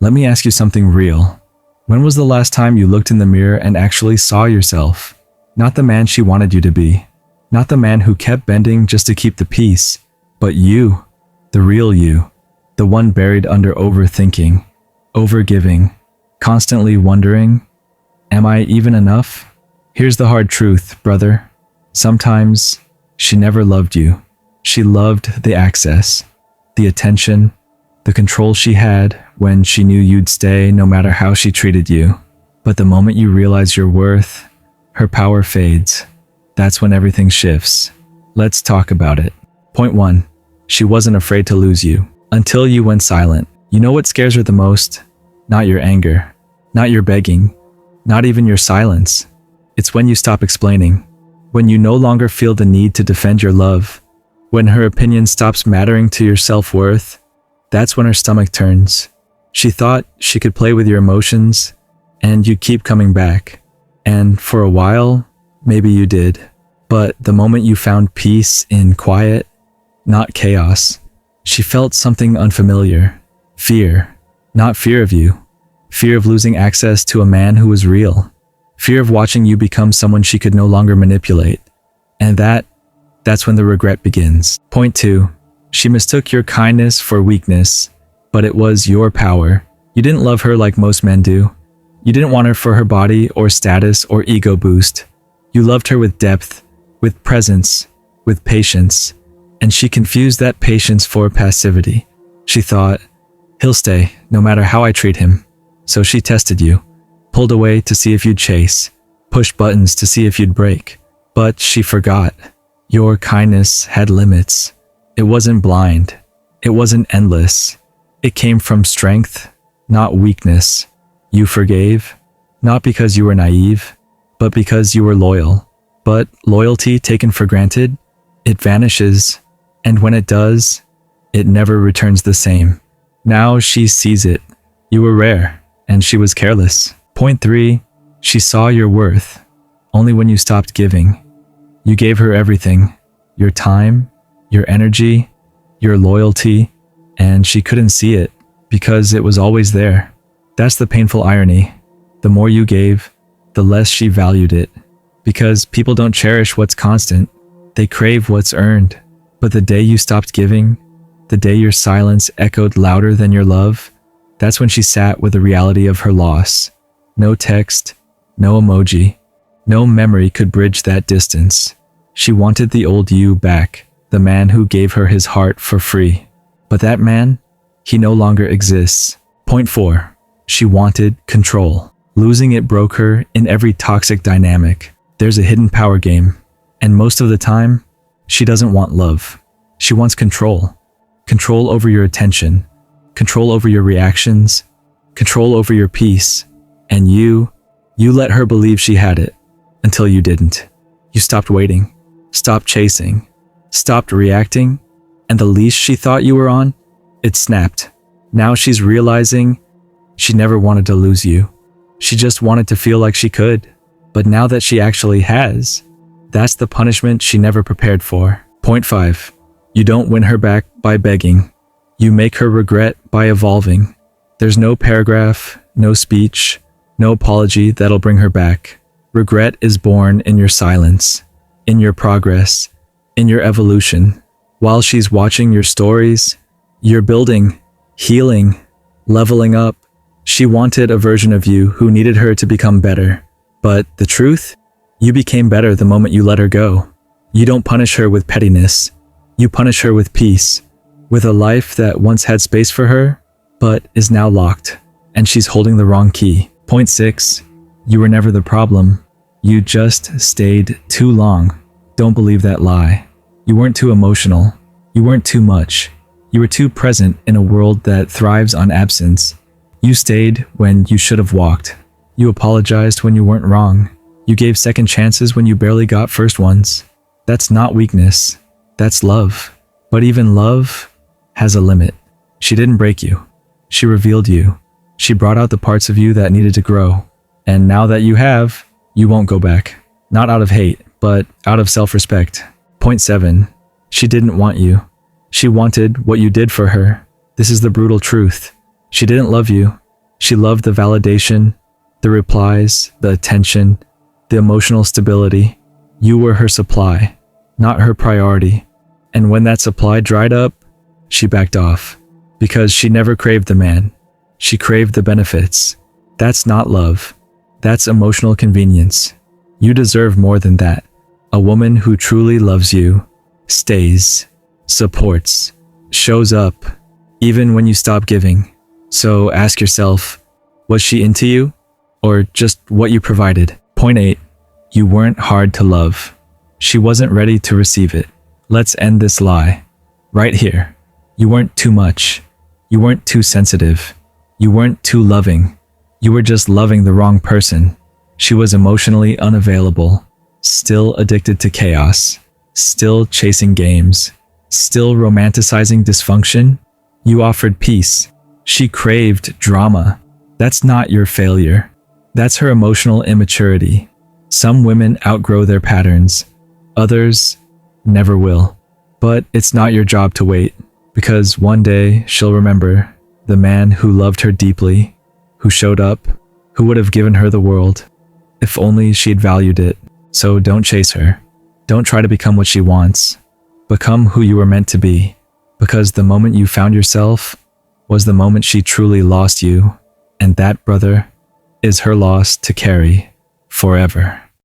Let me ask you something real. When was the last time you looked in the mirror and actually saw yourself? Not the man she wanted you to be. Not the man who kept bending just to keep the peace. But you. The real you. The one buried under overthinking, overgiving, constantly wondering, am I even enough? Here's the hard truth, brother. Sometimes she never loved you. She loved the access, the attention, the control she had when she knew you'd stay no matter how she treated you. But the moment you realize your worth, her power fades. That's when everything shifts. Let's talk about it. Point 1. She wasn't afraid to lose you until you went silent. You know what scares her the most? Not your anger, not your begging, not even your silence. It's when you stop explaining, when you no longer feel the need to defend your love, when her opinion stops mattering to your self-worth. That's when her stomach turns. She thought she could play with your emotions, and you keep coming back. And for a while, maybe you did. But the moment you found peace in quiet, not chaos, she felt something unfamiliar. Fear. Not fear of you. Fear of losing access to a man who was real. Fear of watching you become someone she could no longer manipulate. And that's when the regret begins. Point 2. She mistook your kindness for weakness, but it was your power. You didn't love her like most men do. You didn't want her for her body or status or ego boost. You loved her with depth, with presence, with patience. And she confused that patience for passivity. She thought, he'll stay no matter how I treat him. So she tested you, pulled away to see if you'd chase, pushed buttons to see if you'd break. But she forgot. Your kindness had limits. It wasn't blind. It wasn't endless. It came from strength, not weakness. You forgave, not because you were naive, but because you were loyal. But loyalty taken for granted, it vanishes. And when it does, it never returns the same. Now she sees it. You were rare, and she was careless. Point 3. She saw your worth only when you stopped giving. You gave her everything, your time, your energy, your loyalty, and she couldn't see it because it was always there. That's the painful irony. The more you gave, the less she valued it. Because people don't cherish what's constant, they crave what's earned. But the day you stopped giving, the day your silence echoed louder than your love, that's when she sat with the reality of her loss. No text, no emoji, no memory could bridge that distance. She wanted the old you back, the man who gave her his heart for free. But that man, he no longer exists. Point 4. She wanted control. Losing it broke her in every toxic dynamic. There's a hidden power game, and most of the time, she doesn't want love. She wants control. Control over your attention, control over your reactions, control over your peace. And you let her believe she had it until you didn't. You stopped waiting, stopped chasing, stopped reacting, and the leash she thought you were on, it snapped. Now she's realizing she never wanted to lose you. She just wanted to feel like she could. But now that she actually has, that's the punishment she never prepared for. Point 5. You don't win her back by begging. You make her regret by evolving. There's no paragraph, no speech, no apology that'll bring her back. Regret is born in your silence, in your progress, in your evolution. While she's watching your stories, you're building, healing, leveling up. She wanted a version of you who needed her to become better. But the truth? You became better the moment you let her go. You don't punish her with pettiness. You punish her with peace, with a life that once had space for her, but is now locked, and she's holding the wrong key. Point 6. You were never the problem. You just stayed too long. Don't believe that lie. You weren't too emotional. You weren't too much. You were too present in a world that thrives on absence. You stayed when you should have walked. You apologized when you weren't wrong. You gave second chances when you barely got first ones. That's not weakness. That's love. But even love has a limit. She didn't break you. She revealed you. She brought out the parts of you that needed to grow. And now that you have, you won't go back. Not out of hate, but out of self-respect. Point 7. She didn't want you. She wanted what you did for her. This is the brutal truth. She didn't love you. She loved the validation, the replies, the attention, the emotional stability. You were her supply, not her priority. And when that supply dried up, she backed off. Because she never craved the man. She craved the benefits. That's not love. That's emotional convenience. You deserve more than that. A woman who truly loves you, stays, supports, shows up, even when you stop giving. So ask yourself, was she into you? Or just what you provided? Point 8. You weren't hard to love. She wasn't ready to receive it. Let's end this lie. Right here. You weren't too much. You weren't too sensitive. You weren't too loving. You were just loving the wrong person. She was emotionally unavailable, still addicted to chaos, still chasing games, still romanticizing dysfunction. You offered peace. She craved drama. That's not your failure. That's her emotional immaturity. Some women outgrow their patterns. Others never will. But it's not your job to wait, because one day she'll remember the man who loved her deeply, who showed up, who would have given her the world, if only she'd valued it. So don't chase her. Don't try to become what she wants. Become who you were meant to be, because the moment you found yourself was the moment she truly lost you, and that, brother, is her loss to carry forever.